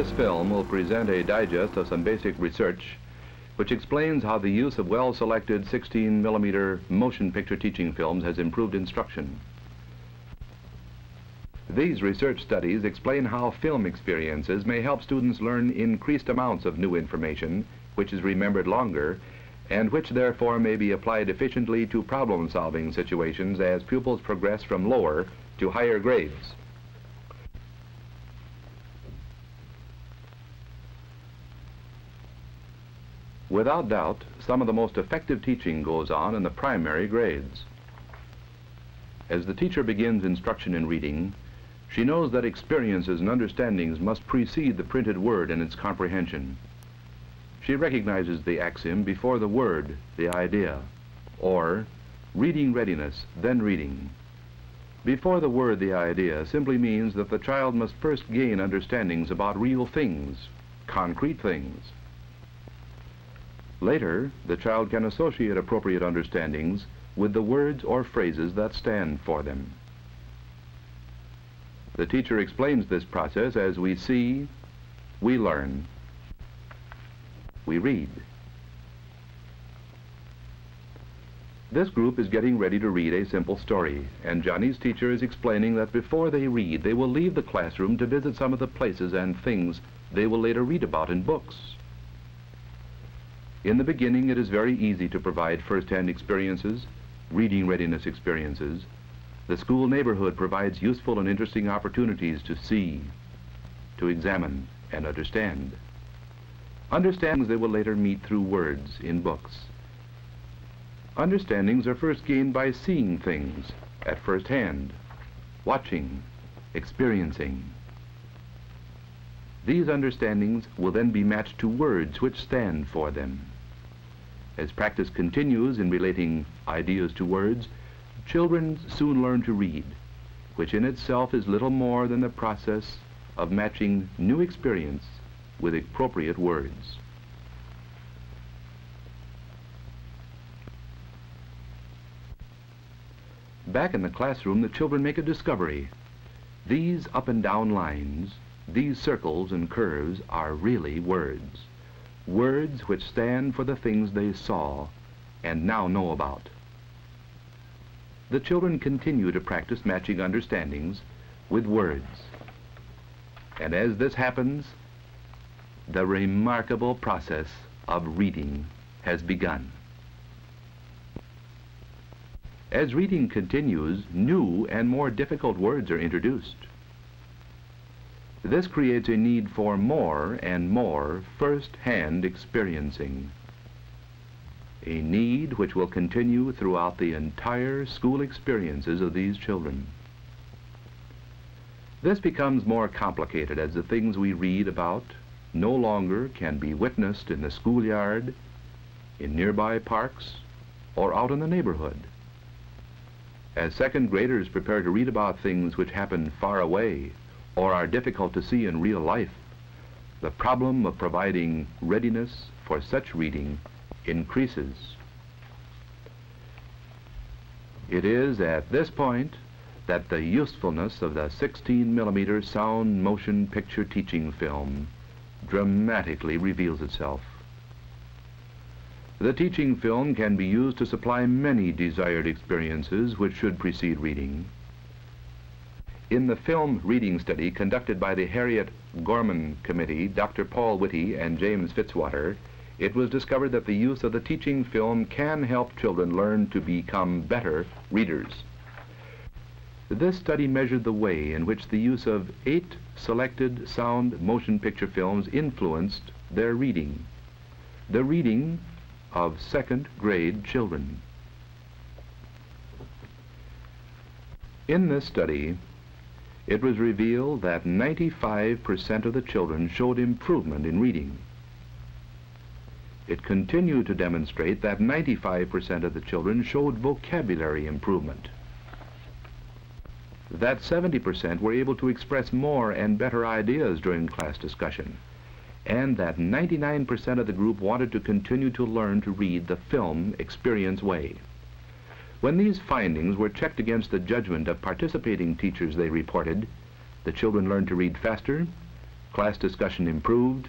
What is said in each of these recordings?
This film will present a digest of some basic research which explains how the use of well-selected 16mm motion picture teaching films has improved instruction. These research studies explain how film experiences may help students learn increased amounts of new information, which is remembered longer, and which therefore may be applied efficiently to problem-solving situations as pupils progress from lower to higher grades. Without doubt, some of the most effective teaching goes on in the primary grades. As the teacher begins instruction in reading, she knows that experiences and understandings must precede the printed word in its comprehension. She recognizes the axiom before the word, the idea, or reading readiness, then reading. Before the word, the idea simply means that the child must first gain understandings about real things, concrete things. Later, the child can associate appropriate understandings with the words or phrases that stand for them. The teacher explains this process as we see, we learn, we read. This group is getting ready to read a simple story, and Johnny's teacher is explaining that before they read, they will leave the classroom to visit some of the places and things they will later read about in books. In the beginning, it is very easy to provide first-hand experiences, reading readiness experiences. The school neighborhood provides useful and interesting opportunities to see, to examine, and understand. Understandings they will later meet through words in books. Understandings are first gained by seeing things at first hand, watching, experiencing. These understandings will then be matched to words which stand for them. As practice continues in relating ideas to words, children soon learn to read, which in itself is little more than the process of matching new experience with appropriate words. Back in the classroom, the children make a discovery. These up and down lines, these circles and curves are really words. Words which stand for the things they saw and now know about. The children continue to practice matching understandings with words. And as this happens, the remarkable process of reading has begun. As reading continues, new and more difficult words are introduced. This creates a need for more and more first-hand experiencing. A need which will continue throughout the entire school experiences of these children. This becomes more complicated as the things we read about no longer can be witnessed in the schoolyard, in nearby parks, or out in the neighborhood. As second graders prepare to read about things which happen far away or are difficult to see in real life, the problem of providing readiness for such reading increases. It is at this point that the usefulness of the 16mm sound motion picture teaching film dramatically reveals itself. The teaching film can be used to supply many desired experiences which should precede reading. In the film reading study conducted by the Harriet Gorman Committee, Dr. Paul Whitty and James Fitzwater, it was discovered that the use of the teaching film can help children learn to become better readers. This study measured the way in which the use of 8 selected sound motion picture films influenced their reading, the reading of second grade children. In this study, it was revealed that 95% of the children showed improvement in reading. It continued to demonstrate that 95% of the children showed vocabulary improvement, that 70% were able to express more and better ideas during class discussion, and that 99% of the group wanted to continue to learn to read the film experience way. When these findings were checked against the judgment of participating teachers, they reported, the children learned to read faster, Class discussion improved,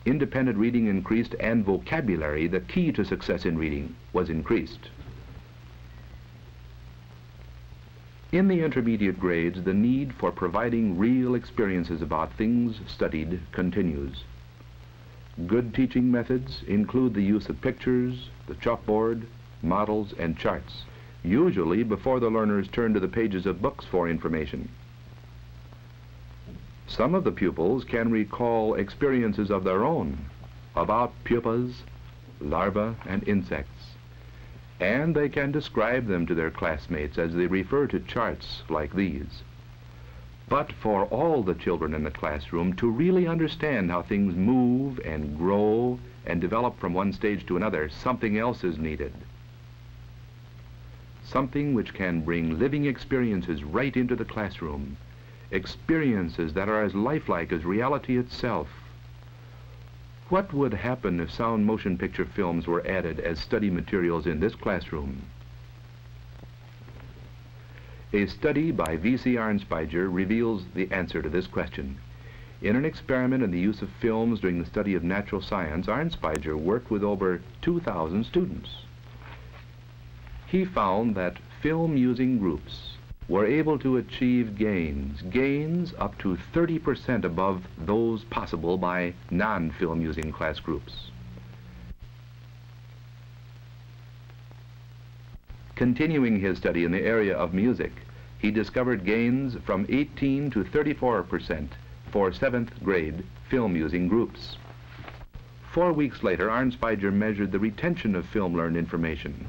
independent reading increased, and vocabulary, the key to success in reading, was increased. In the intermediate grades, the need for providing real experiences about things studied continues. Good teaching methods include the use of pictures, the chalkboard, models, and charts, usually before the learners turn to the pages of books for information. Some of the pupils can recall experiences of their own about pupas, larvae, and insects, and they can describe them to their classmates as they refer to charts like these. But for all the children in the classroom to really understand how things move and grow and develop from one stage to another, something else is needed. Something which can bring living experiences right into the classroom, experiences that are as lifelike as reality itself. What would happen if sound motion picture films were added as study materials in this classroom? A study by V.C. Arnspiger reveals the answer to this question. In an experiment in the use of films during the study of natural science, Arnspiger worked with over 2,000 students. He found that film-using groups were able to achieve gains up to 30% above those possible by non-film using class groups. Continuing his study in the area of music, he discovered gains from 18 to 34% for 7th grade film using groups. 4 weeks later, Arnspiger measured the retention of film learned information.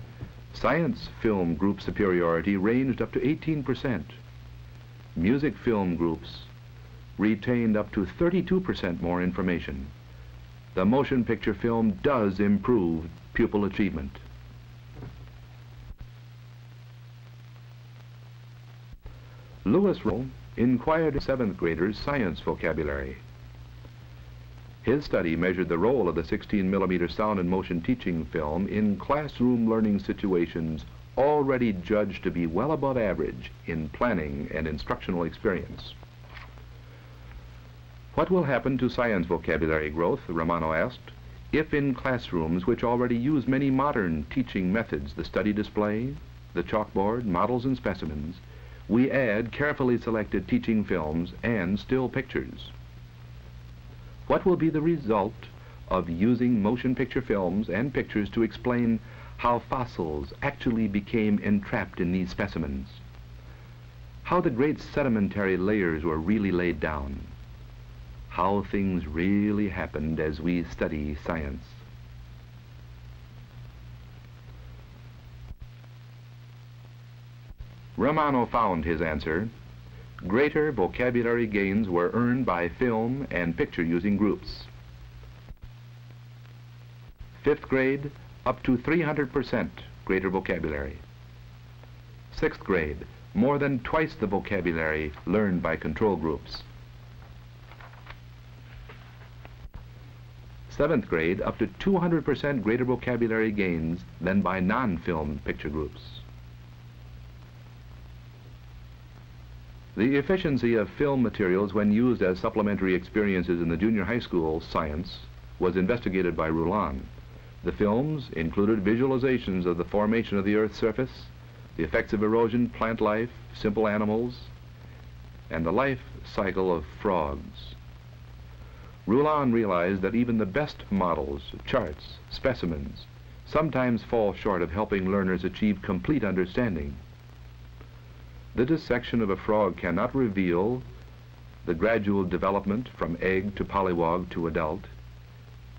Science film group superiority ranged up to 18%. Music film groups retained up to 32% more information. The motion picture film does improve pupil achievement. Lewis inquired 7th graders' science vocabulary. His study measured the role of the 16mm sound and motion teaching film in classroom learning situations already judged to be well above average in planning and instructional experience. What will happen to science vocabulary growth, Romano asked, if in classrooms which already use many modern teaching methods, the study display, the chalkboard, models and specimens, we add carefully selected teaching films and still pictures? What will be the result of using motion picture films and pictures to explain how fossils actually became entrapped in these specimens? How the great sedimentary layers were really laid down? How things really happened as we study science? Romano found his answer. Greater vocabulary gains were earned by film and picture using groups. 5th grade, up to 300% greater vocabulary. 6th grade, more than twice the vocabulary learned by control groups. 7th grade, up to 200% greater vocabulary gains than by non-film picture groups. The efficiency of film materials when used as supplementary experiences in the junior high school science was investigated by Rouland. The films included visualizations of the formation of the Earth's surface, the effects of erosion, plant life, simple animals, and the life cycle of frogs. Rouland realized that even the best models, charts, specimens, sometimes fall short of helping learners achieve complete understanding. The dissection of a frog cannot reveal the gradual development from egg to polywog to adult.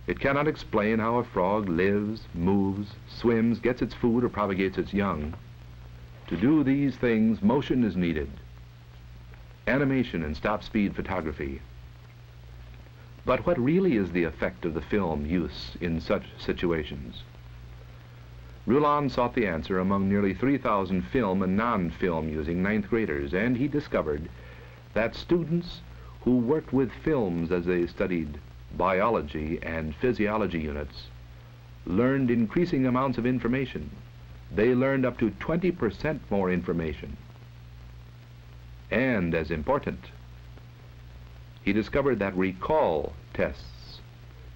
It cannot explain how a frog lives, moves, swims, gets its food, or propagates its young. To do these things, motion is needed. Animation and stop-speed photography. But what really is the effect of the film use in such situations? Rouland sought the answer among nearly 3,000 film and non-film using 9th graders, and he discovered that students who worked with films as they studied biology and physiology units learned increasing amounts of information. They learned up to 20% more information. And as important, He discovered that recall tests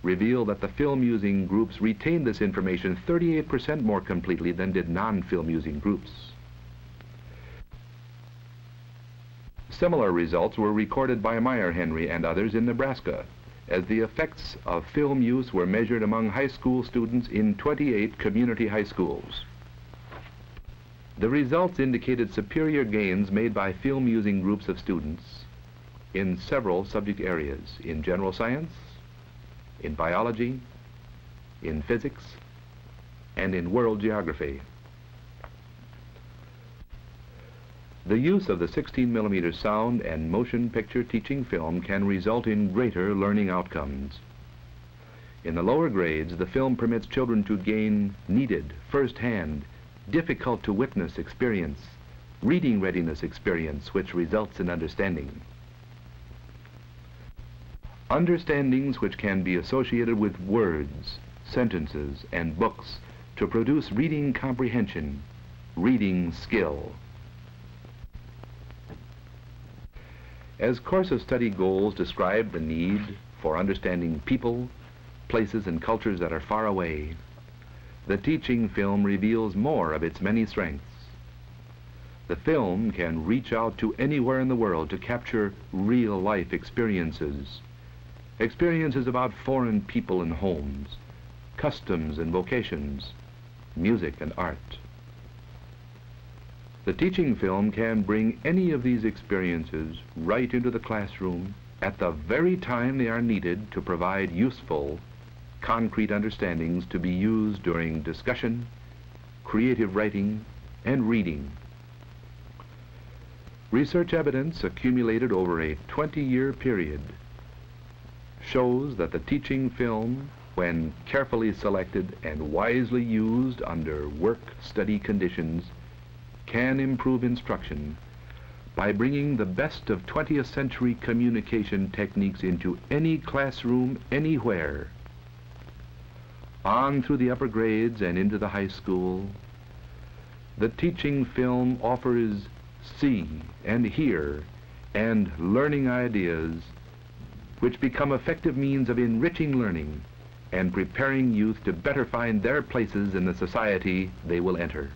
reveal that the film-using groups retain this information 38% more completely than did non-film-using groups. Similar results were recorded by Meyer Henry and others in Nebraska, as the effects of film use were measured among high school students in 28 community high schools. The results indicated superior gains made by film-using groups of students in several subject areas: in general science, in biology, in physics, and in world geography. The use of the 16mm sound and motion picture teaching film can result in greater learning outcomes. In the lower grades, the film permits children to gain needed, first-hand, difficult-to-witness experience, reading readiness experience, which results in understanding. Understandings which can be associated with words, sentences, and books to produce reading comprehension, reading skill. As course of study goals describe the need for understanding people, places, and cultures that are far away, the teaching film reveals more of its many strengths. The film can reach out to anywhere in the world to capture real-life experiences, experiences about foreign people and homes, customs and vocations, music and art. The teaching film can bring any of these experiences right into the classroom at the very time they are needed to provide useful, concrete understandings to be used during discussion, creative writing, and reading. Research evidence accumulated over a 20-year period shows that the teaching film, when carefully selected and wisely used under work-study conditions, can improve instruction by bringing the best of 20th century communication techniques into any classroom anywhere. On through the upper grades and into the high school, the teaching film offers see and hear and learning ideas which become effective means of enriching learning and preparing youth to better find their places in the society they will enter.